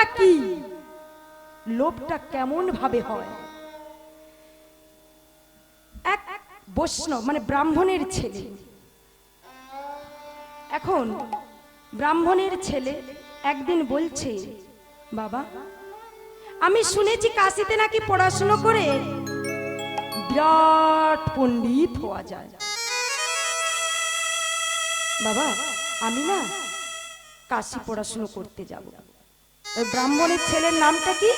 লোভটা কি, লোভটা কেমন ভাবে হয়। এক বৈষ্ণব মানে ব্রাহ্মণের ছেলে, এখন ব্রাহ্মণের ছেলে একদিন বলছে, বাবা আমি শুনেছি কাশিতে নাকি পড়াশুনো করে বিরাট পণ্ডিত হওয়া যায়। বাবা আমি না কাশি পড়াশুনো করতে যাব। ওই ব্রাহ্মণের ছেলের নামটা কি?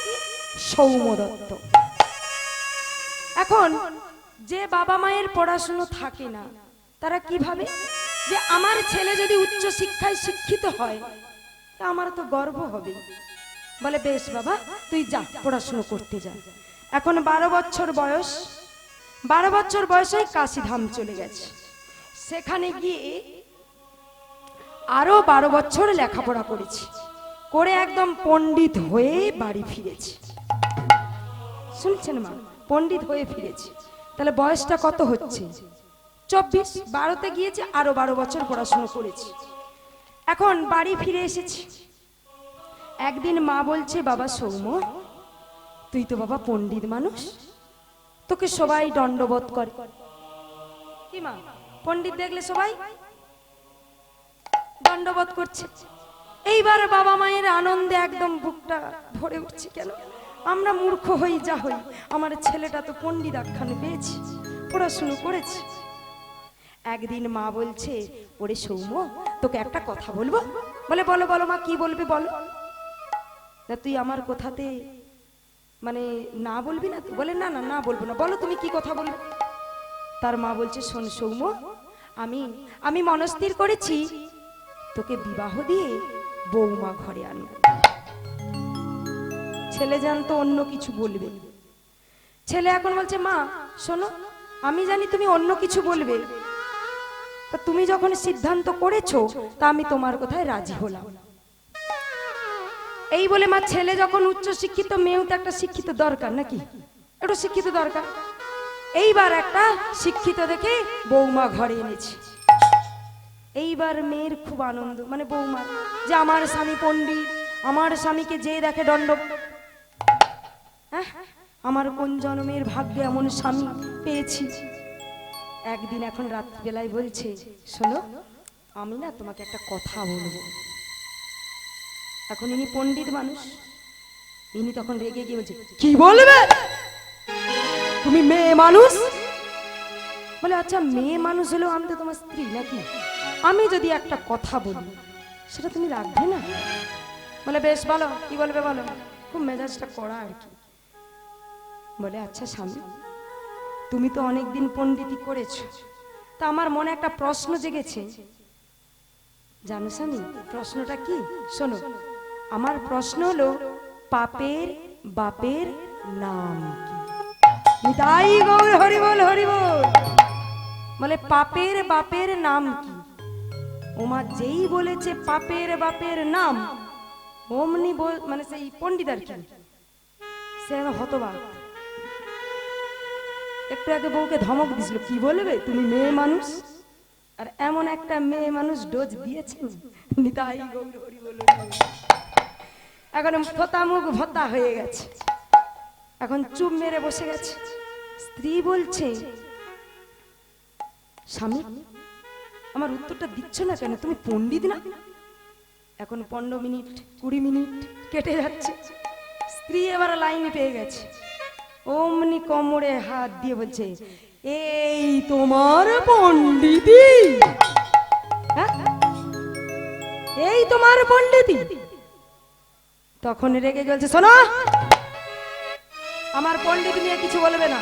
সৌম্যদত্ত। এখন যে বাবা মায়ের পড়াশুনো থাকে না, তারা কি ভাবে যে আমার ছেলে যদি উচ্চ শিক্ষায় শিক্ষিত হয় তা আমার তো গর্ব হবে। বলে বেশ বাবা তুই যা পড়াশুনো করতে যা। এখন 12 বছর বয়স, 12 বছর বয়সে কাশীধাম চলে গেছে। সেখানে গিয়ে আরো 12 বছর লেখাপড়া করেছি, করে একদম পণ্ডিত হয়ে বাড়ি ফিরেছি। শুনছেন মা, পণ্ডিত হয়ে ফিরেছি। তাহলে বয়সটা কত হচ্ছে? 24। 12তে গিয়েছে, আরো 12 বছর পড়াশোনা করেছি। এখন বাড়ি ফিরে এসেছি। একদিন মা বলছে, বাবা সৌম্য তুই তো বাবা পণ্ডিত মানুষ, তোকে সবাই দণ্ডবোধ করে। কি মা, পণ্ডিত দেখলে সবাই দণ্ডবোধ করছে। এইবার বাবা মায়ের আনন্দে একদম বুকটা ভরে উঠছে। কেন আমরা মূর্খ হই যা হই, আমার ছেলেটা তো পণ্ডিত আখ্যান পেয়েছি, পড়াশুনো করেছে। একদিন মা বলছে, ওরে সৌম্য তোকে একটা কথা বলবো। বলে বলো বলো মা, কি বলবে বলো। তুই আমার কথাতে মানে না বলবি না? বলে না না না বলবো না, বলো তুমি কি কথা বলবে। তার মা বলছে, শোন সৌম্য, আমি মনস্থির করেছি তোকে বিবাহ দিয়ে বৌমা ঘরে আনব। ছেলে জানতো অন্য কিছু বলবে। ছেলে এখন বলছে, মা শোনো আমি জানি তুমি অন্য কিছু বলবে, তা তুমি যখন সিদ্ধান্ত করেছো তা আমি তোমার কথায় রাজি হলাম। এই বলে মা, ছেলে যখন উচ্চ শিক্ষিত, মেয়েও তো একটা শিক্ষিত দরকার নাকি, একটু শিক্ষিত দরকার। এইবার একটা শিক্ষিত দেখে বৌমা ঘরে এনেছি। এইবার মেয়ের খুব আনন্দ, মানে বৌমা যে আমার স্বামী পণ্ডিত, আমার স্বামীকে যে দেখে দণ্ড, হ্যাঁ আমার কোন জন্মের ভাগ্যে এমন স্বামী পেয়েছি। একদিন এখন রাত্রিবেলায় বলছে, শোনো আমি না তোমাকে একটা কথা বলবো। এখন ইনি পণ্ডিত মানুষ, ইনি তখন রেগে গিয়ে বলছে, কি বলবে? তুমি মেয়ে মানুষ? বলে আচ্ছা মেয়ে মানুষ হলেও আমি তো তোমার স্ত্রী নাকি, আমি যদি একটা কথা বলি সেটা তুমি রাখবে না? বলে বেশ বলো কি বলবে বলো। খুব মেজাজটা কড়া আর কি। বলে আচ্ছা স্বামী তুমি তো অনেকদিন পণ্ডিতি করেছো, তা আমার মনে একটা প্রশ্ন জেগেছে। জানো স্বামী প্রশ্নটা কি? শোনো, আমার প্রশ্ন হলো পাপের বাপের নাম কি? নিতাই গৌর হরি বল হরি বল। বলে পাপের বাপের নাম কি? ওমা যেই বলেছে পাপের বাপের নাম, অমনি মানে সেই পণ্ডিত আর কি, সে হতবাক। একটু আগে বউকে ধমক দিছিল, কি বলবে তুমি মেয়ে মানুষ, আর এমন একটা মেয়ে মানুষ ডোজ দিয়েছেন। নিতাই গৌর হরি বল। এখন ফোতা মুখ ভত্তা হয়ে গেছে, এখন চুপ মেরে বসে গেছে। স্ত্রী বলছে, স্বামী আমার উত্তরটা দিচ্ছ না কেন, তুমি পণ্ডিত না? এখন 15 মিনিট 20 মিনিট কেটে যাচ্ছে, স্ত্রী এবার লাইনে পেয়ে গেছে। অমনি কোমরে হাত দিয়ে বলছে, এই তোমার পণ্ডিতি? হ্যাঁ এই তোমার পণ্ডিতি? তখন রেগে গেছে, শোনো আমার পণ্ডিত নিয়ে কিছু বলবে না,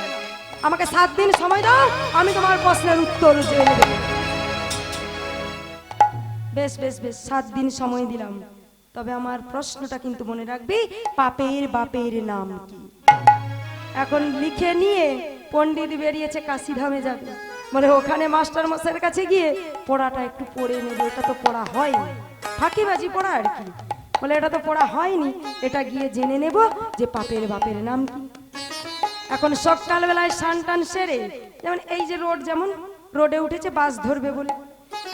আমাকে 7 দিন সময় দাও, আমি তোমার প্রশ্নের উত্তর জেনে দেব। বেশ বেশ বেশ 7 দিন সময় দিলাম, তবে আমার প্রশ্নটা কিন্তু মনে রাখবি, পাপের বাপের নাম কি? এখন লিখে নিয়ে পণ্ডিত বেরিয়েছে কাশীধামে যাবে। মানে ওখানে মাস্টার মশাইয়ের কাছে গিয়ে পড়াটা একটু পড়ে নেবে, এটা তো পড়া হয়নি, ফাঁকিবাজি পড়া আর কি। বলে এটা তো পড়া হয়নি, এটা গিয়ে জেনে নেব যে পাপের বাপের নাম কি। এখন সকালবেলায় স্নান টান সেরে, যেমন এই যে রোড, যেমন রোডে উঠেছে বাস ধরবে বলে,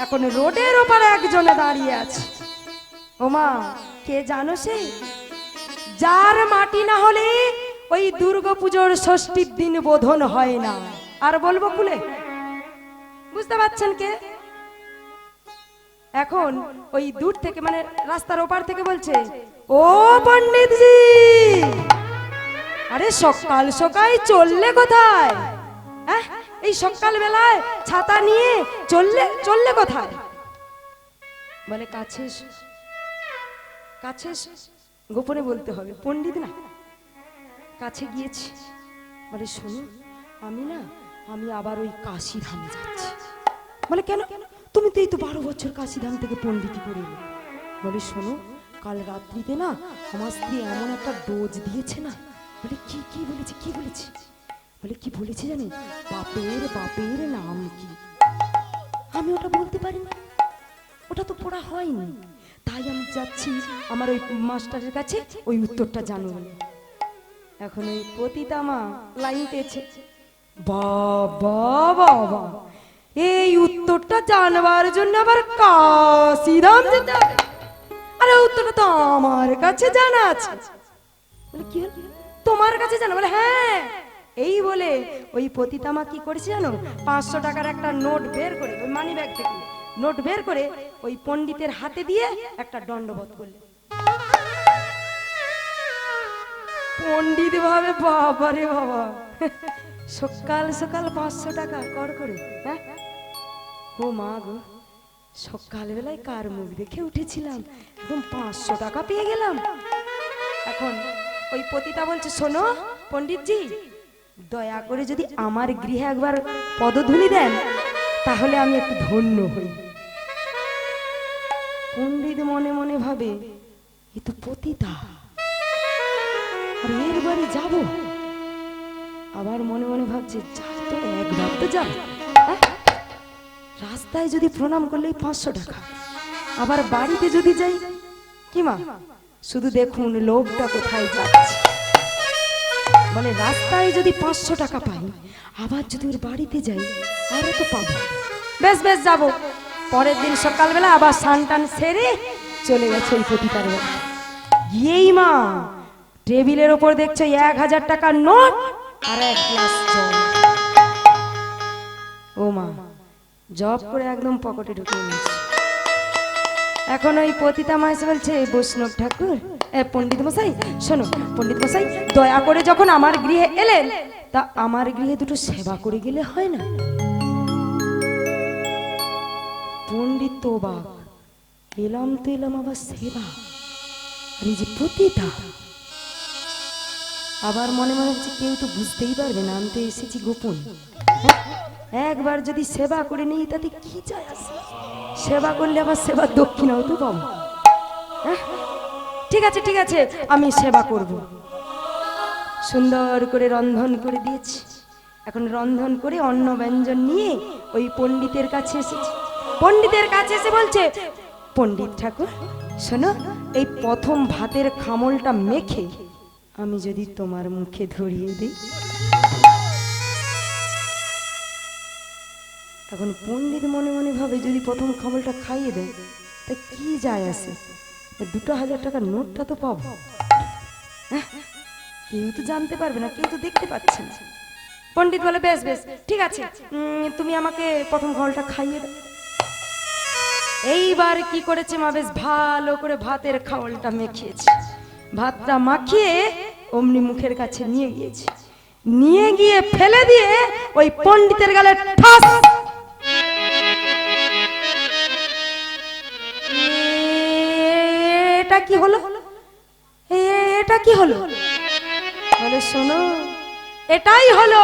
এখন রোডের ওপারে একজনে দাঁড়িয়ে আছে। ওমা কে জানো সে? যার মাটি না হলে ওই দুর্গাপুজোর ষষ্ঠীর দিন বোধন হয় না। আর বলবো খুলে, বুঝতে পারছেন কে? এখন ওই দূর থেকে মানে রাস্তার ওপার থেকে বলছে, ও পণ্ডিতজি, আরে সকাল সকাল চললে কোথায়? হ্যাঁ, এই সকাল বেলায় ছাতা নিয়ে চললে কোথায়? বলে কাছে কাছে গোপনে বলতে হবে, পণ্ডিত না, কাছে গিয়েছি। বলে শোনো, আমি আবার ওই কাশি ধামে যাচ্ছি। বলে কেন? তুমি তো এই তো 12 বছর কাশি ধাম থেকে পণ্ডিতি করে এলে। বলে শোনো, কাল রাত্রিতে না আমার স্ত্রী এমন একটা ডোজ দিয়েছে না। বলে কি বলেছে? বলে কি বলেছে জানেন? বাপের নাম কি? আমি ওটা বলতে পারি না, ওটা তো পড়া হয়নি, তাই আমি যাচ্ছি আমার ওই মাস্টারের কাছে ওই উত্তরটা জানো বলে। এখন ওই পতিতামা লাইনতেছে, বাবা এই উত্তরটা জানবার জন্য আবার কাশিধাম যেতে হবে? আরে উত্তরটা তো আমার কাছে জানা আছে। বলে কি হল, তোমার কাছে জানো? বলে হ্যাঁ। এই বলে ওই পতিতামা কি করেছে জানো? 500 টাকার একটা নোট বের করে ওই মানি ব্যাগ থেকে নোট বের করে ওই পণ্ডিতের হাতে দিয়ে একটা দণ্ডবত করলে। পণ্ডিত ভাবে বাবারে বাবা, সকাল সকাল 500 টাকা কর করে। হ্যাঁ, ও মা গো, সকাল বেলায় কার মুখ দেখে উঠেছিলাম, একদম 500 টাকা পেয়ে গেলাম। এখন ওই পতিতা বলছে, শোনো পণ্ডিতজি, দয়া করে যদি আমার গৃহে একবার পদধূলি দেন তাহলে আমি একটু ধন্য হই। পণ্ডিত মনে মনে ভাবে, এ তো পতিতা, আর এর বাড়ি যাব? আবার মনে মনে ভাবছে, তো একবার তো যাব, রাস্তায় যদি প্রণাম করলেই 500 টাকা, আবার বাড়িতে যদি যাই, কি মা শুধু দেখুন লোকটা কোথায় যাচ্ছে। বলে রাস্তায় যদি 500 টাকা পাই, আবার যদি ওর বাড়িতে যাই আরো তো পাবো। বেশ যাব। পরের দিন সকালবেলা আবার স্নান সেরে চলে গেছে ওই পতিতার বাড়ি। গিয়েই মা টেবিলের ওপর দেখছে 1000 টাকার নোট আর 1 গ্লাস জল। ও মা, জব করে একদম পকেটে ঢুকিয়ে নিয়েছে। এখন ওই পতিতা মা এসে বলছে, বৈষ্ণব ঠাকুর, পণ্ডিত মশাই শোনো, পণ্ডিত মশাই দয়া করে যখন আমার গৃহে এলেন, তা আমার গৃহে দুটো সেবা করে গেলে হয় না? পণ্ডিত তো বাক, এলাম আবার সেবা, আর এই যে পতিতা। আবার মনে হচ্ছে কেউ তো বুঝতেই পারবে না আমি তো এসেছি গোপন। একবার যদি সেবা করে নিই তাতে কি যায় আসে? সেবা করলে আবার সেবার দক্ষিণাও তো পাবো। ঠিক আছে আমি সেবা করব। সুন্দর করে রন্ধন করে দিয়েছি। এখন রন্ধন করে অন্ন ব্যঞ্জন নিয়ে ওই পণ্ডিতের কাছে এসেছি। পণ্ডিতের কাছে এসে বলছে, পণ্ডিত ঠাকুর শোনো, এই প্রথম ভাতের খামলটা মেখে আমি যদি তোমার মুখে ধরিয়ে দিই। এখন পণ্ডিত মনে মনে ভাবে, যদি প্রথম খামলটা খাইয়ে দেয় তা কি যায় আসে, 2000 টাকার নোটটা তো পাবো। কেউ তো জানতে পারবে না, কেউ তো দেখতে পাচ্ছে না। পণ্ডিত বলে, বেশ ঠিক আছে, তুমি আমাকে প্রথম খামলটা খাইয়ে দাও। এইবার কি করেছে মা, বেশ ভালো করে ভাতের খামলটা মেখিয়েছে। ভাতটা মাখিয়ে অমনি মুখের কাছে নিয়ে গিয়ে ফেলে দিয়ে ওই পণ্ডিতের গালে ঠাস। এটা কি হলো? বলে শোনো, এটাই হলো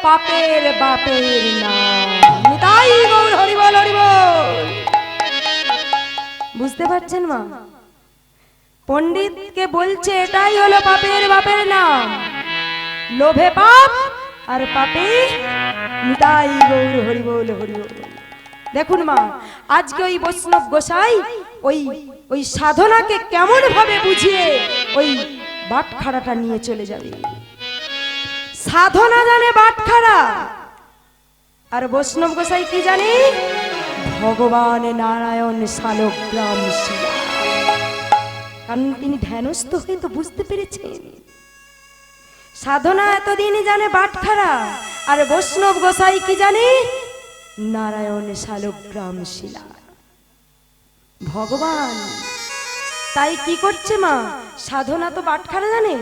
পাপের বাপের নাম। নিতাই গৌর হরি বল, হরি বল। বুঝতে পারছেন মা? পণ্ডিতকে বলছে এটাই হলো পাপের বাপের নাম। লোভে পাপ আর পাপে নিতাই গৌর হরি বল, হরি বল। দেখুন মা, আজকে ওই বৈষ্ণব গোসাই ওই সাধনাকে কেমন ভাবে বুঝিয়ে ওই বাটখারাটা নিয়ে চলে যাবে। সাধনা জানে বাটখারা, আর বৈষ্ণব গোসাই কি জানে? ভগবান নারায়ণ শালগ্রাম শিলা। কারণ তিনি ধ্যানস্থ হয়ে তো বুঝতে পেরেছেন সাধনা এতদিন জানে বাটখারা, আর বৈষ্ণব গোসাই কি জানে নারায়ণ শালগ্রাম শিলা ভগবান। তাই কি করছে মা, সাধনা তো বাটখারা জানে।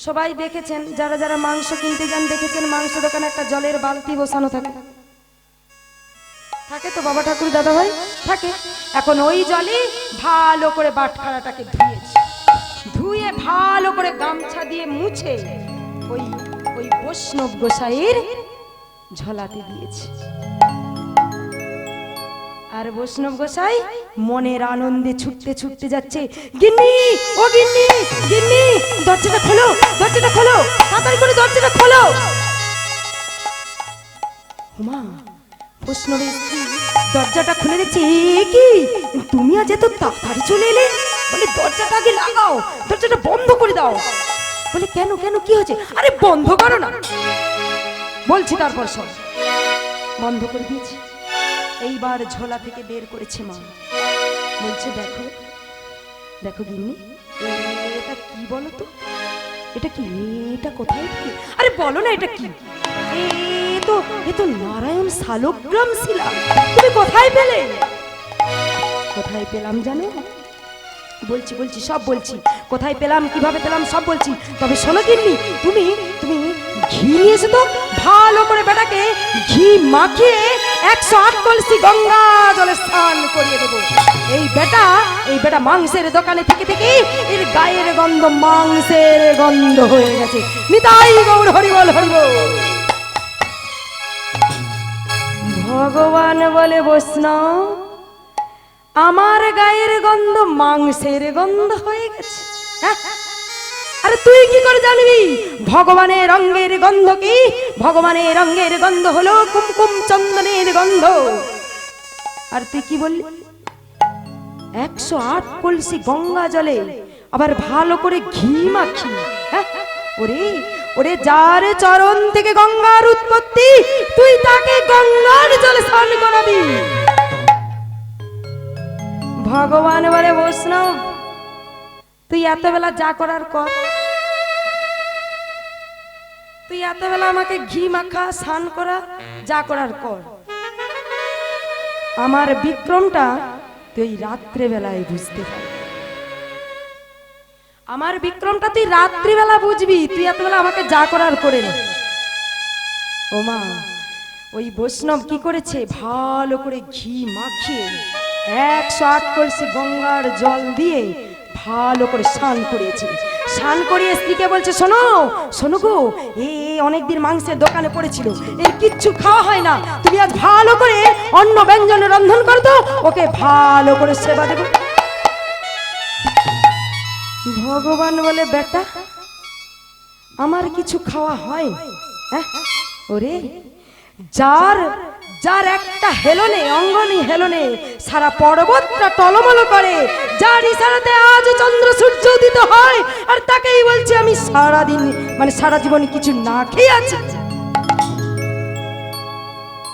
সবাই দেখেছেন, যারা যারা মাংস কিনতে যান দেখেছেন মাংস দোকানে একটা জলের বালতি বসানো থাকে, থাকে তো বাবা ঠাকুর দাদা ভাই থাকে। এখন ওই জলে ভালো করে বাটখারাটাকে ধুয়েছে, ধুয়ে ভালো করে গামছা দিয়ে মুছে ওই ওই বৈষ্ণব গোসাইয়ের ঝোলাতে দিয়েছে। আর বৈষ্ণব গোসাই মনের আনন্দে ছুটতে ছুটতে যাচ্ছে, গিন্নি ও গিন্নি, গিন্নি দরজাটা খোলো, দরজাটা খোলো, তাড়াতাড়ি করে দরজাটা খোলো। মা বৈষ্ণবের স্ত্রী দরজাটা খুলে দিচ্ছে, কি তুমি আজ এত তাড়াতাড়ি চলে এলে? বলে দরজাটা আগে লাগাও, দরজাটা বন্ধ করে দাও। বলে কেন কেন কি হয়েছে? আরে বন্ধ করো না বলছি, তারপর সব বন্ধ করে দিয়েছি। এইবার ঝোলা থেকে বের করেছে মা, বলছে দেখো দেখো গিন্নি, এটা কি বলো তো, এটা কি, এটা কোথায় থেকে? আরে বলো না এটা কি? এ তো নারায়ণ শালগ্রাম শিলা। তুমি কোথায় পেলে? কোথায় পেলাম জানো? বলছি বলছি সব বলছি, কোথায় পেলাম কিভাবে পেলাম সব বলছি। তবে শোনো গিন্নি, তুমি তুমি ঘি নিয়ে এসো তো, ভালো করে বেটাকে ঘি মাখিয়ে 108 কলসি গঙ্গা জলে স্নান করিয়ে দেবো। এই বেটা মাংসের দোকানে থেকে থেকে এর গায়ের গন্ধ মাংসের গন্ধ হয়ে গেছে। নিতাই গৌর হরিবল হরিবল। ভগবান বলে বৈষ্ণব, আমার গায়ের গন্ধ মাংসের গন্ধ হয়ে গেছে? আরে তুই কি করে জানবি ভগবানের রঙের গন্ধ কি? ভগবানের রঙের গন্ধ হলো কুমকুম চন্দনের গন্ধ। আর তুই কি বললি 108 কলসি গঙ্গা জলে আবার ভালো করে ঘি মাখি? ওরে ওরে, যার চরণ থেকে গঙ্গার উৎপত্তি তুই তাকে গঙ্গার জলে স্নান করাবি। ভগবান বলে বৈষ্ণব, তুই এত বেলা যা করার কর, তুই এত বেলা আমাকে ঘি মাখা স্নান করা যা করার কর। আমার বিক্রমটা তুই রাত্রে বেলায় বুঝতে পারবি, আমার বিক্রমটা তুই রাত্রিবেলা বুঝবি। তুই এতবেলা আমাকে যা করার করে নে। ও মা, ওই বৈষ্ণব কি করেছে, ভালো করে ঘি মাখিয়ে 108 কলসি গঙ্গার জল দিয়ে ভালো করে স্নান করিয়েছে। স্নান করিয়ে স্ত্রীকে বলছে, শোনো শোনো গো, অনেকদিন মাংসের দোকানে পড়েছিল, এর কিচ্ছু খাওয়া হয় না, তুমি আজ ভালো করে অন্ন ব্যঞ্জন রন্ধন করো তো, ওকে ভালো করে সেবা দেবো। ভগবান বলে বেটা, আমার কিছু খাওয়া হয়? ওরে, যার যার একটা হেলনে, অঙ্গনি হেলনে সারা পর্বতটা টলমল করে, যার ইশারাতে আজ চন্দ্র সূর্য উদিত হয়, আর তাকেই বলছে আমি সারা দিন মানে সারা জীবনে কিছু না খেয়ে আছি।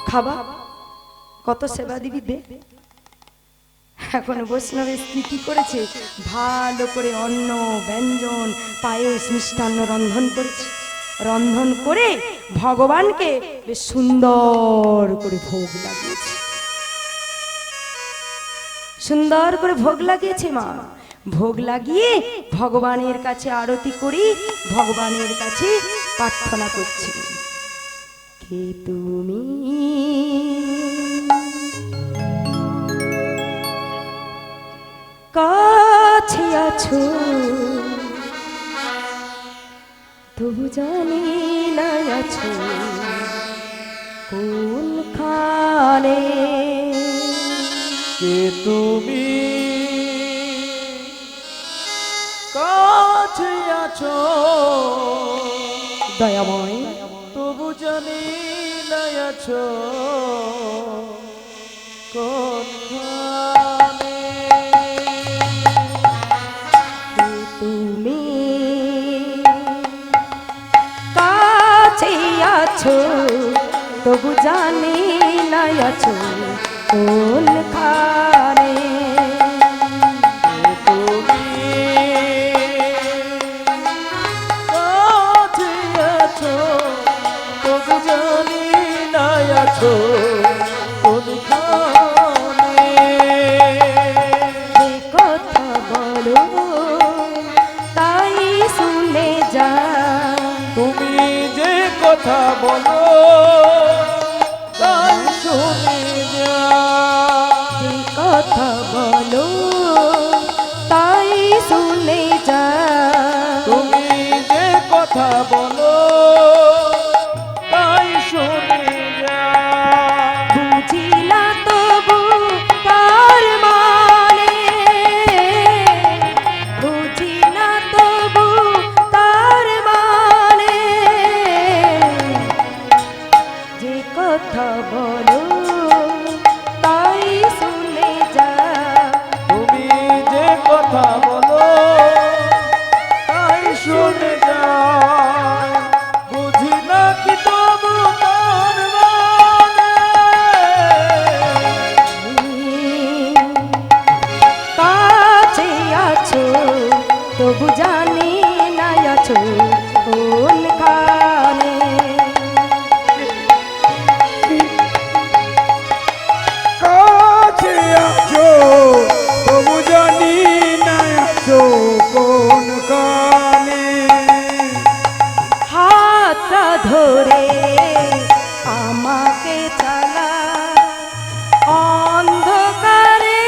খাবা কত সেবা দিবি দে। এখন বৈষ্ণবের স্ত্রী কি করেছে, ভালো করে অন্ন ব্যঞ্জন পায়েস মিষ্টান্ন রন্ধন করেছে। রন্ধন করে ভগবানকে বেশ সুন্দর করে ভোগ লাগিয়েছে, সুন্দর করে ভোগ লাগিয়েছে মা। ভোগ লাগিয়ে ভগবানের কাছে আরতি করি, ভগবানের কাছে প্রার্থনা করছি, কে তুমি কাছে আছো, তবু জানি না আছো কোনখানে। কে তুমি কাছে আছো, দয়াময়, তবু জানি না আছো কোনখানে। তুমি কাছে আছো, তবু জানি না আছো কোনখানে। তুমি বলো তাই শুনে যা যে কথা বলো তাই শুনে যা তুমি যে কথা বলো তাই শুনে যা বুঝি না তবু তার মানে বুঝি না তবু তার মানে যে কথা বলো তাই শুনে যা তুমি যে কথা বলো তাই শুনে যা বুঝি না কি তবু তার মানে কাছে আছো তবু জানি না আছো কোনখানে কাছে আছো তবু জানি না আছো কোন কানে হাতটা ধরে আমাকে চালা অন্ধকারে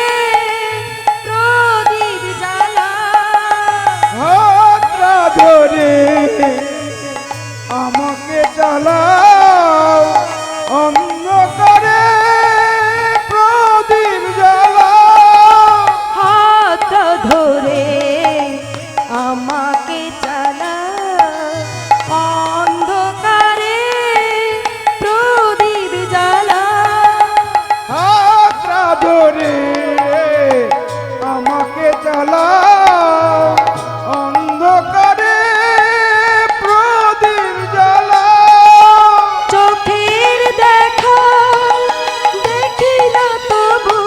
প্রদীপ জ্বালা হাতটা ধরে আমাকে চালাও অন্ধকারে প্রদীপ জ্বালাও হাতটা ধরে আমাকে চালা অন্ধকারে প্রদীপ জ্বালা হাতটা ধরে আমাকে চালাও অন্ধকারে প্রদীপ জ্বালাও চোখের দেখা দেখি না তবু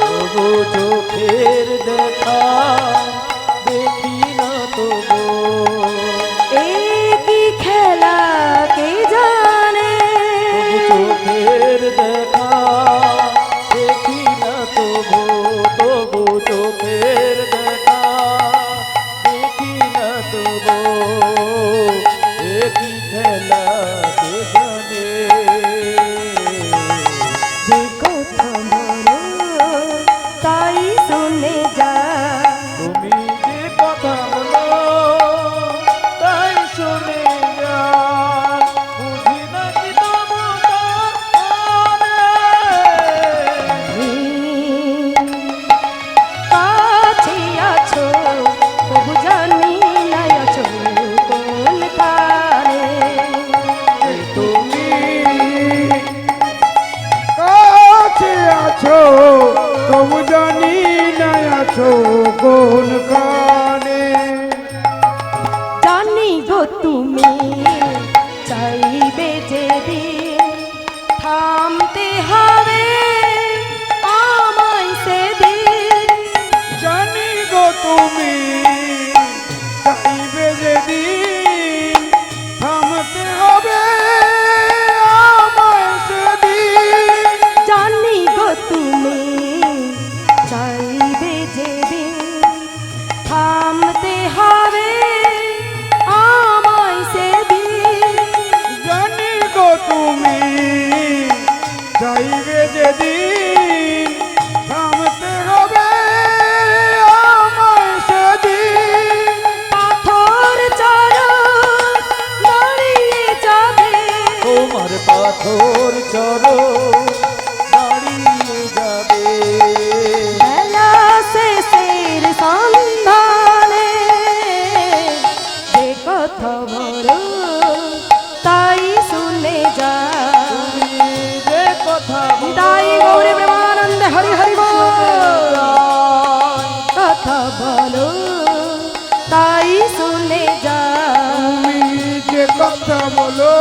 তবু চোখের দেখা দেখি না তবু এ কি খেলা কে জানে তবু চোখের দেখা দেখি না তবু তবু চোখের দেখা দেখি না তবু একই খেলা কে জানে যে কথা বলো তাই শুনে যা তুমি যে কথা বলো তাই শুনে যা বুঝি না কি তবু তার কাছে আছো তবু জানি না আছো কোনখানে তুমি কাছে আছো তবু জানি না আছো কোন কানে জানি গো তুমি চাইবে যেদিন থামতে হবে আমায় সেদিন জানি গো তুমি চাইবে যেদিন থামতে হবে আমায় সেদিন জানি গো তুমি চাইবে যেদিন থামতে হবে আমায় সেদিন জানি গো তুমি চাইবে যেদিন থামতে হবে আমায় সেদিন পাথর চড়ো দাঁড়িয়ে যাবে তোমার পাথর চরো দাঁড়িয়ে যাবে বেলা শেষের সন্ধানে যে কথা বলো তাই শুনে যা তুমি যে কথা তাই গৌরে প্রেমানন্দে হরি হরি বল কথা বলো তাই শুনে যা তুমি যে কথা বলো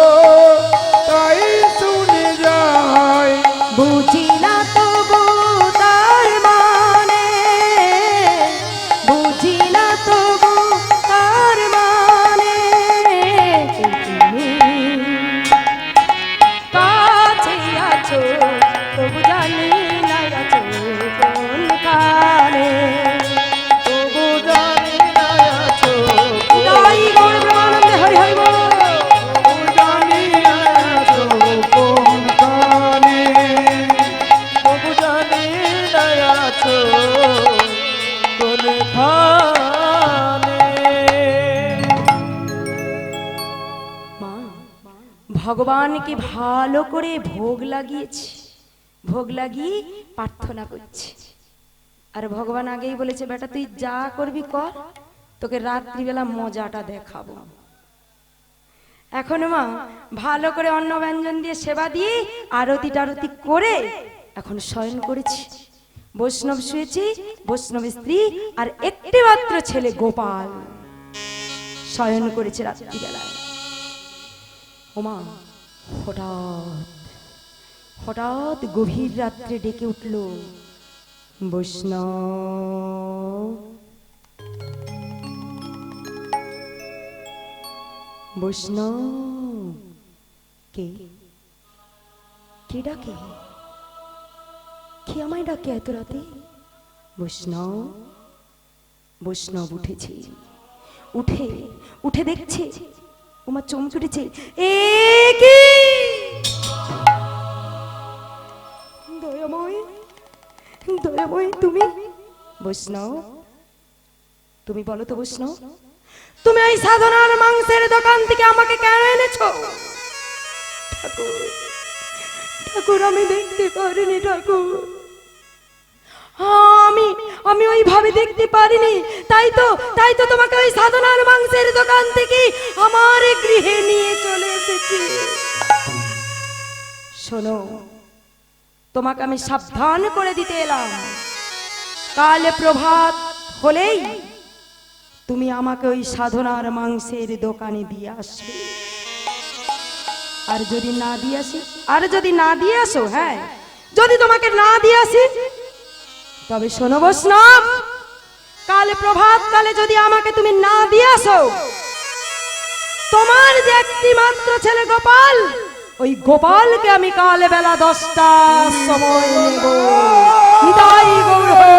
তাই শুনে যায় বুঝি না তবু তার মানে বুঝি না তবু তার মানে তুমি কাছে আছো তবু জানি না আছো কোনখানে তবু জানি না আছো তাই গৌর প্রেমানন্দে হরি হরি বল জানি না ভগবানকে ভালো করে ভোগ লাগিয়েছি, ভোগ লাগিয়ে প্রার্থনা করছি। আর ভগবান আগেই বলেছে, বেটা তুই যা করবি কর, তোকে রাত্রিবেলা মজাটা দেখাবো। এখন মা ভালো করে অন্ন ব্যঞ্জন দিয়ে সেবা দিয়ে আরতি টারতি করে এখন শয়ন করেছি। বৈষ্ণব শুয়েছি, বৈষ্ণব স্ত্রী আর একটি মাত্র ছেলে গোপাল শয়ন করেছে রাত্রিবেলায়। ওমা হঠাৎ হঠাৎ গভীর রাত্রে ডেকে উঠল, বৈষ্ণব বৈষ্ণব। কে কে ডাকে? কে আমায় ডাকে এত রাতে? বৈষ্ণব। বৈষ্ণব উঠেছে, উঠে উঠে দেখছে, ওমা চমকে উঠেছে, এ কি দয়াময়, দয়াময় তুমি? বৈষ্ণব তুমি বলো তো বৈষ্ণব, তুমি এই সাধনার মাংসের দোকান থেকে আমাকে কেন এনেছো? ঠাকুর ঠাকুর আমি দেখতে পারিনি ঠাকুর, আমি ওইভাবে দেখতে পারিনি, তাই তো তোমাকে ওই সাধনার মাংসের দোকান থেকে আমার গৃহে নিয়ে চলে এসেছি। শোনো, তোমাকে আমি সাবধান করে দিতে এলাম, কাল প্রভাত হলেই তুমি আমাকে ওই সাধনার মাংসের দোকানে দিয়ে আসবে। আর যদি না দিয়ে আসো, হ্যাঁ যদি তোমাকে না দিয়ে আসি, তবে শোনো বৈষ্ণব, কাল প্রভাত কালে যদি আমাকে তুমি না দিয়ে আসো, তোমার যে একটি মাত্র ছেলে গোপাল, ওই গোপালকে আমি কাল বেলা 10টার সময় নেব। নিতাই গৌর হরি।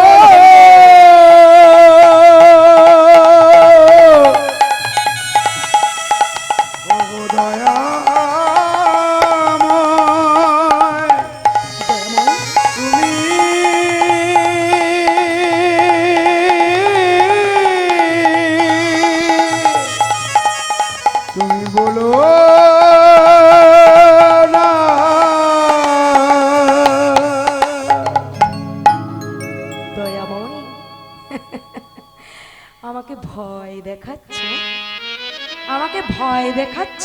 আমাকে ভয় দেখাচ্ছ?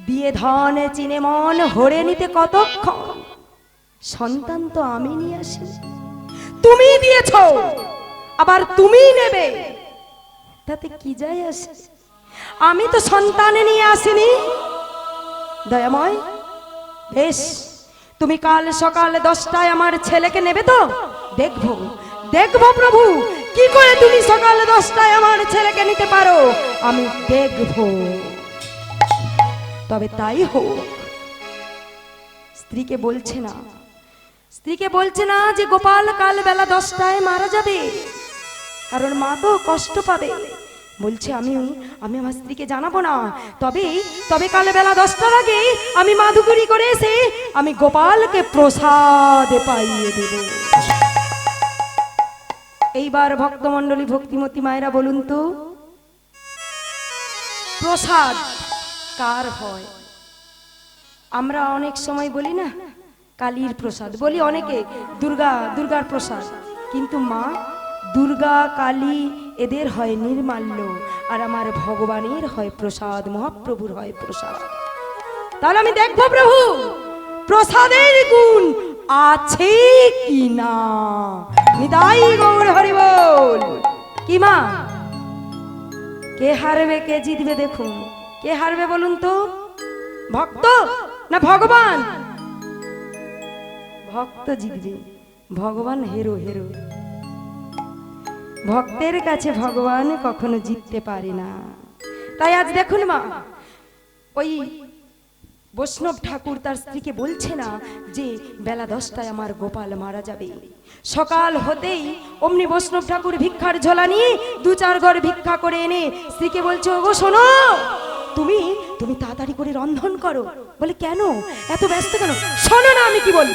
দিয়ে ধন চিনে মন হরে নিতে কতক্ষণ? সন্তান তো আমি নিয়ে আসি, তুমি দিয়েছ, আবার তুমি নেবে, তাতে কি যায় আসে? আমি তো সন্তানে নিয়ে আসিনি। দয়াময়, বেশ, তুমি কাল সকাল 10টায় আমার ছেলেকে নেবে তো? দেখবো দেখবো প্রভু, কি করে তুমি সকাল 10টায় আমার ছেলেকে নিতে পারো, আমি দেখবো। তবে তাই হোক। স্ত্রীকে বলছে না যে গোপাল কাল বেলা 10টায় মারা যাবে, কারণ মা তো কষ্ট পাবে। বলছে আমি আমার স্ত্রীকে জানাবো না, তবে কাল বেলা 10টার আগে আমি মাধুকরী করে এসে আমি গোপালকে প্রসাদ পাইয়ে দেব। এইবার ভক্তমণ্ডলী ভক্তিমতী মায়েরা বলুন তো, প্রসাদ কার হয়? আমরা অনেক সময় বলি না কালীর প্রসাদ, বলি অনেকে দুর্গার প্রসাদ, কিন্তু মা দুর্গা কালী এদের হয় নির্মাল্য, আর আমার ভগবানের হয় প্রসাদ, মহাপ্রভুর হয় প্রসাদ। তাহলে আমি দেখবো প্রভু প্রসাদের গুণ আছে কি না। নিতাই গৌর হরি বল। কি মা, কে হারবে কে জিতবে দেখুন? কে হারবে বলুন তো, ভক্ত না ভগবান? ভক্ত জিতবে, ভগবান হেরো। ভক্তের কাছে ভগবান কখনো জিততে পারে না। তাই আজ দেখুন মা, ওই বৈষ্ণব ঠাকুর তার স্ত্রীকে বলছে না যে বেলা 10টায় আমার গোপাল মারা যাবে। সকাল হতেই অমনি বৈষ্ণব ঠাকুর ভিক্ষার ঝোলা নিয়ে 2-4 ঘর ভিক্ষা করে এনে স্ত্রীকে বলছে, ওগো শোনো, তুমি তাড়াতাড়ি করে রন্ধন করো। বলে কেন এত ব্যস্ত কেন? শোনো না আমি কি বলি,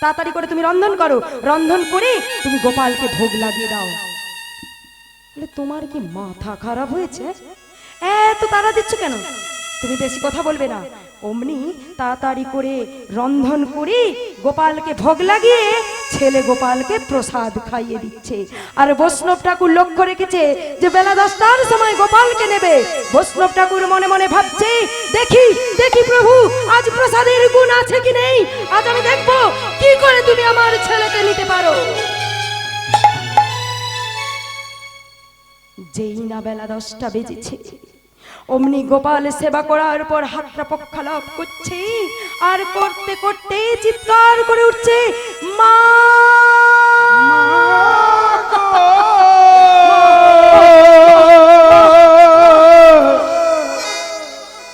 তাড়াতাড়ি করে তুমি রন্ধন করো, রন্ধন করে তুমি গোপালকে ভোগ লাগিয়ে দাও। বলে তোমার কি মাথা খারাপ হয়েছে? এত তাড়া দিচ্ছ কেন? তুমি বেশি কথা বলবে না। অমনি তাড়াতাড়ি করে রন্ধন করে গোপালকে ভোগ লাগিয়ে ছেলে গোপালকে প্রসাদ খাইয়ে দিচ্ছে। আর বৈষ্ণব ঠাকুর লক্ষ্য রেখেছে যে বেলা 10টার সময় গোপালকে নেবে। বৈষ্ণব ঠাকুর মনে মনে ভাবছে, দেখি দেখি প্রভু, আজ প্রসাদের গুণ আছে কি নেই, আজ আমি দেখবো কি করে তুমি আমার ছেলেকে নিতে পারো। যেই না বেলা 10টা বেজেছে, অমনি গোপাল সেবা করার পর হাতটা পক্ষা লাভ করছে, আর করতে করতে চিৎকার করে উঠছে, মা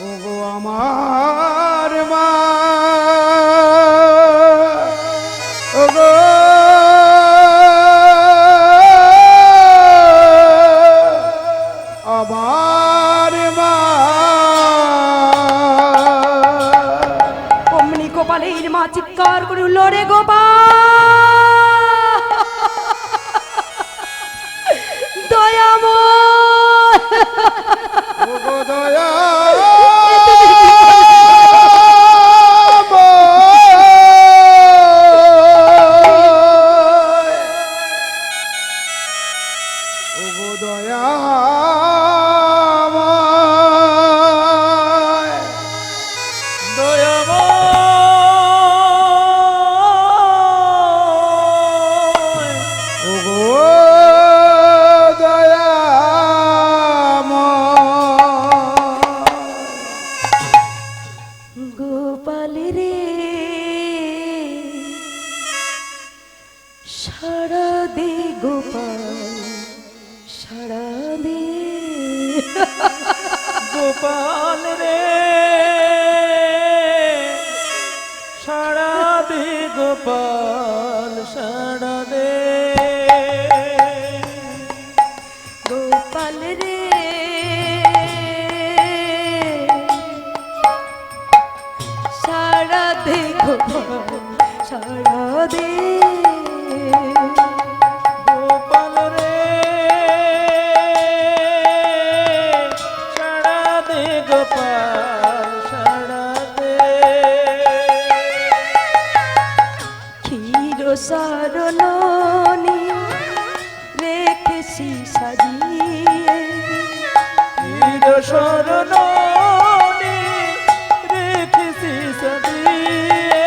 ওগো আমার মা, ওগো আমার মা। অমনি গোপালের মা চিৎকার করে উঠল, রে গোপাল, দয়াময়, ওগো দয়া গোপাল রে সারা দে, গোপাল সারা দে, গোপাল রে সারা দে, গোপাল সারা দে, গোপাল রে সারা দে, গোপাল সারা দে, গোপাল রে সারা দে, গোপাল সারা দে, ক্ষীর সারণী রেখেছি সাজিয়ে, ক্ষীর শরণ রেখেছি সাজিয়ে,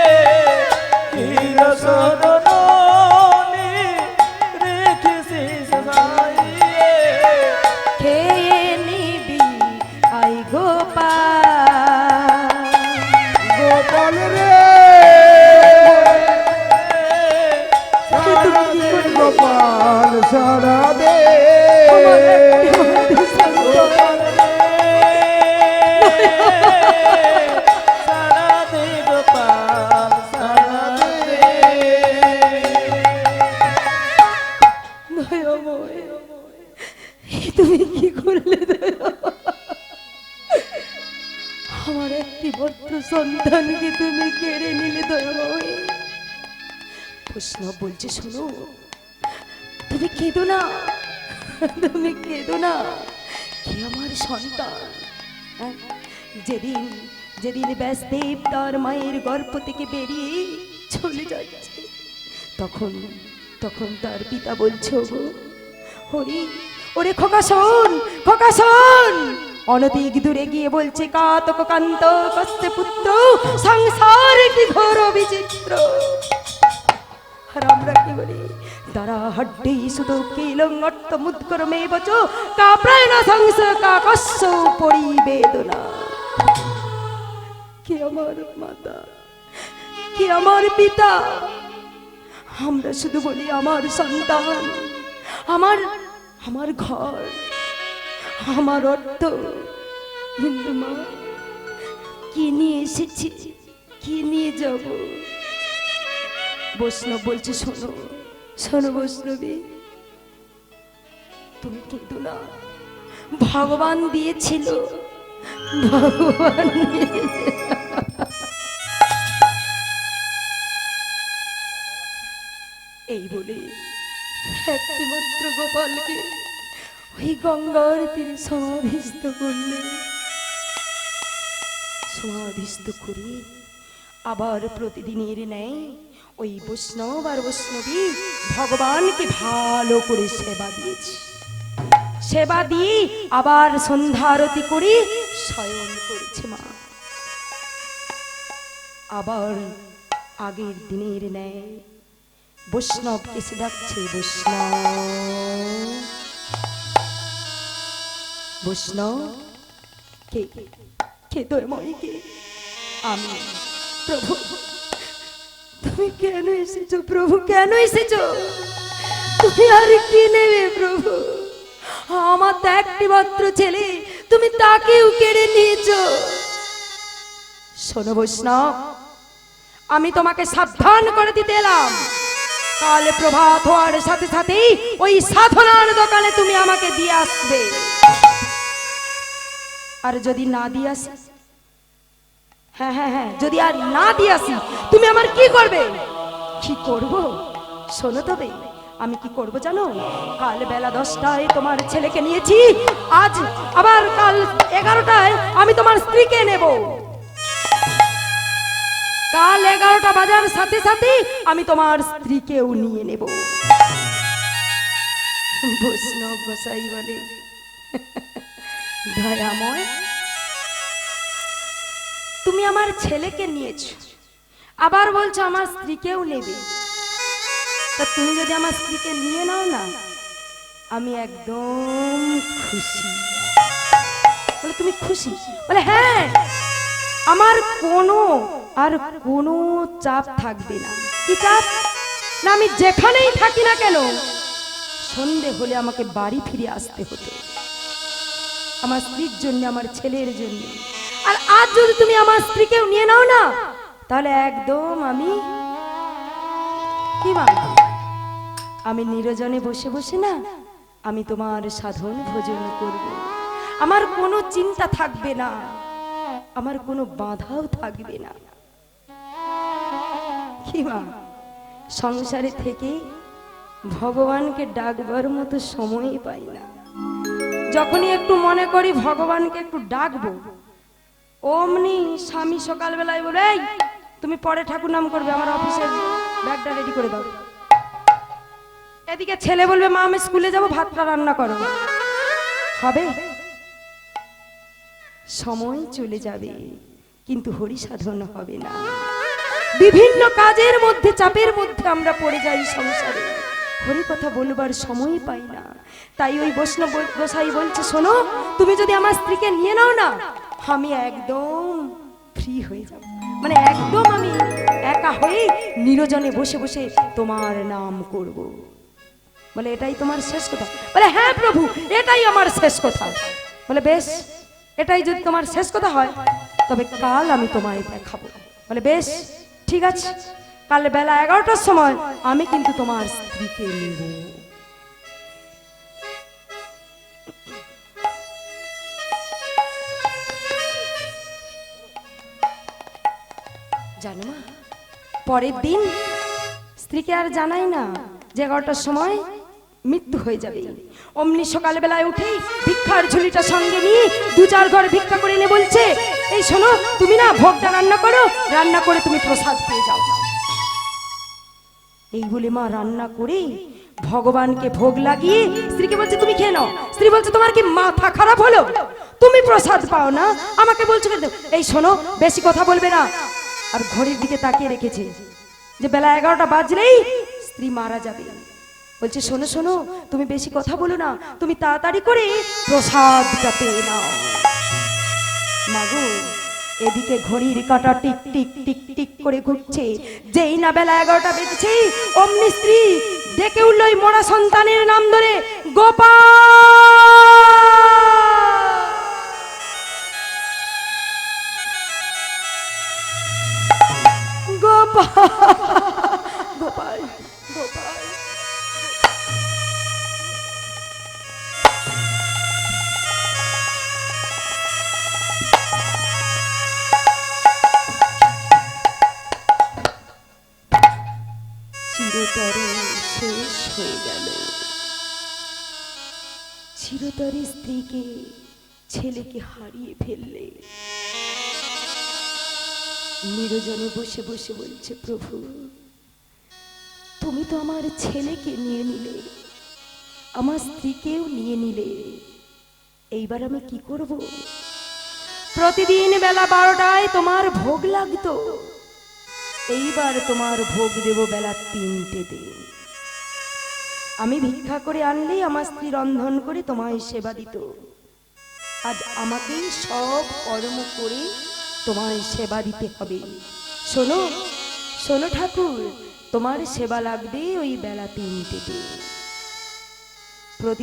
ক্ষীর শরণ রেখেছি সাজিয়ে, খেয়ে নিবি আই গোপাল, গোপাল রে গোপাল সারা দে, গোপাল রে সারা দে, গোপাল সারা দে, দয়াময়, তুমি কি করলে দয়াময়? আমার একটি মাত্র সন্তানকে তুমি কেড়ে নিলে দয়াময়। বৈষ্ণব বলছে, শোনো, তুমি কেঁদো না, তুমি কেঁদো না, কি আমার সন্তান। হ্যাঁ? যেদিন যেদিন ব্যাসদেব তার মায়ের গর্ভ থেকে বেরিয়ে চলে যাচ্ছে, তখন তখন তার পিতা বলছে, ওগো হরি, ওরে খোকা শোন, খোকা শোন। অনধিক দূরে গিয়ে বলছে, কাতক কান্ত কস্তে পুত্র, সংসার কি ঘোর বিচিত্র। আর আমরা কি বলি, তারা হড্ডি শুধু কিলং অর্থ মুদ্গরমে বচ, কা প্রাণ সংস কা কস্য পরিবেদনা। কি আমার মাতা, কি আমার পিতা, আমরা শুধু বলি আমার সন্তান, আমার আমার ঘর, আমার অর্থ। কিন্তু মা, কি নিয়ে এসেছি, কি নিয়ে যাব? বৈষ্ণব বলছে, শোনো শোনো বৈষ্ণবী, তুমি কিন্তু না, ভগবান দিয়েছিল, ভগবান এই বলে একটিমাত্র গোপালকে ওই গঙ্গার তীরে সমাধিস্থ করলে। সমাধিস্থ করে আবার প্রতিদিনের ন্যায় ওই বৈষ্ণব আর বৈষ্ণবী ভগবানকে ভালো করে সেবা দিয়েছি। সেবা দিয়ে আবার সন্ধ্যা আরতি করে শয়ন করেছে মা। আবার আগের দিনের ন্যায় বৈষ্ণবকে সে ডাকছে, বৈষ্ণব বৈষ্ণব। কে কে দয়াময় কে? আমি প্রভু। তুমি কেন এসেছো প্রভু? কেন এসেছো? তুমি আর কি নেবে প্রভু? আমার তো একটি মাত্র ছেলে, তুমি তাকেও কেড়ে নিয়েছো। শোনো বৈষ্ণব, আমি তোমাকে সাবধান করে দিতে এলাম, কাল প্রভাত হওয়ার সাথে সাথেই ওই সাধনার দোকানে তুমি আমাকে দিয়ে আসবে। আর যদি না দিয়ে আসি, হ্যাঁ হ্যাঁ হ্যাঁ, যদি আর না দিয়ে আসি, তুমি আমার কি করবে? কি করব শোনো তবে, আমি কি করব জানো? কাল বেলা 10টায় তোমার ছেলেকে নিয়েছি, আজ আবার কাল 11টায় আমি তোমার স্ত্রীকে নেব। কাল 11টা বাজার সাথে সাথে আমি তোমার স্ত্রীকেও নিয়ে নেব। বৈষ্ণব গোসাই বলে, দয়াময়, তুমি আমার ছেলেকে নিয়েছো, আবার বলছো আমার স্ত্রীকেও নেবে। তা তুমি যদি আমার স্ত্রীকে নিয়ে নাও না, আমি একদম খুশি। বলে তুমি খুশি? বলে হ্যাঁ, আমার কোনো চাপ থাকবে না। কি চাপ? না, আমি যেখানেই থাকি না কেন সন্ধে হলে আমাকে বাড়ি ফিরে আসতে হতো, আমার স্ত্রীর জন্য, আমার ছেলের জন্য। আর আজ যদি তুমি আমার স্ত্রীকেও নিয়ে নাও না, তাহলে একদম আমি নিরজনে বসে বসে না, আমি তোমার সাধন ভোজন করব। আমার কোনো চিন্তা থাকবে না, আমার কোনো বাধাও থাকবে না। কি মা, সংসারে থেকে ভগবানকে ডাকবার মতো সময় পাই না। যখনই একটু মনে করি ভগবানকে একটু ডাকবো, অমনি স্বামী সকালবেলায় বলে, এই তুমি পরে ঠাকুর নাম করবে, আমার অফিসের ব্যাগটা রেডি করে দাও। এদিকে ছেলে বলবে, মা আমি স্কুলে যাব, ভাতটা রান্না করো। হবে? সময় চলে যাবে, কিন্তু হরি সাধন হবে না। বিভিন্ন কাজের মধ্যে, চাপের মধ্যে আমরা পড়ে যাই সংসারে, হরি কথা বলবার সময় পাই না। তাই ওই বৈষ্ণব গোসাই বলছে, শোনো, তুমি যদি আমার স্ত্রীকে নিয়ে নাও না, আমি একদম ফ্রি হয়ে যাব, মানে একদম আমি একা হয়ে নিরজনে বসে বসে তোমার নাম করব। বলে এটাই তোমার শেষ কথা? বলে হ্যাঁ প্রভু, এটাই আমার শেষ কথা। বলে বেশ, এটাই যদি তোমার শেষ কথা হয়, তবে কাল আমি তোমায় দেখাবো। বলে বেশ ঠিক আছে, কাল বেলা 11টার সময় আমি কিন্তু তোমার স্ত্রীকে নেব। জানো মা, পরের দিন স্ত্রীকে আর জানাই না যে 11টার সময় মৃত্যু হয়ে যাবে। অমনি সকালবেলায় উঠে ভিক্ষার ঝুলিটা সঙ্গে নিয়ে 2-4 ঘর ভিক্ষা করে এনে বলছে, এই শোনো, তুমি না ভোগটা রান্না করো, রান্না করে তুমি প্রসাদ পেয়ে যাও। এই বলে মা রান্না করে ভগবানকে ভোগ লাগিয়ে স্ত্রীকে বলছে, তুমি খেয়ে নাও। স্ত্রী বলছে, তোমার কি মাথা খারাপ হলো? তুমি প্রসাদ পাও না, আমাকে বলছো কেন? এই শোনো, বেশি কথা বলবে না। আর ঘড়ির দিকে তাকিয়ে রেখেছে যে বেলা 11টা বাজলেই স্ত্রী মারা যাবে। বলছে, শোনো শোনো, তুমি বেশি কথা বলো না, তুমি তাড়াতাড়ি করে প্রসাদটা পেয়ে নাও। মাগো, এদিকে ঘড়ির কাঁটা টিক টিক টিক টিক করে ঘুরছে। যেই না বেলা 11টা বেজেছে, অমনি স্ত্রী ডেকে উঠল ওই মরা সন্তানের নাম ধরে, গোপাল গোপাল গোপাল গোপাল। চিরতরে শেষ হয়ে গেল। চিরতরে স্ত্রীকে, ছেলেকে হারিয়ে ফেললে। নিরজনে বসে বসে বলছে, প্রভু তুমি তো আমার ছেলেকে নিয়ে নিলে, আমার স্ত্রীকেও নিয়ে নিলে, এইবার আমি কি করব? প্রতিদিন বেলা 12টায় তোমার ভোগ লাগতো, এইবার তোমার ভোগ দেব বেলা 3টেতে। আমি ভিক্ষা করে আনলেই আমার স্ত্রী রন্ধন করে তোমায় সেবা দিত, আজ আমাকেই সব কর্ম করে তোমায় সেবা দিতে হবে। শোনো শোনো ঠাকুর, তোমার সেবা লাগবে ওই বেলা 3টেতে। প্রতি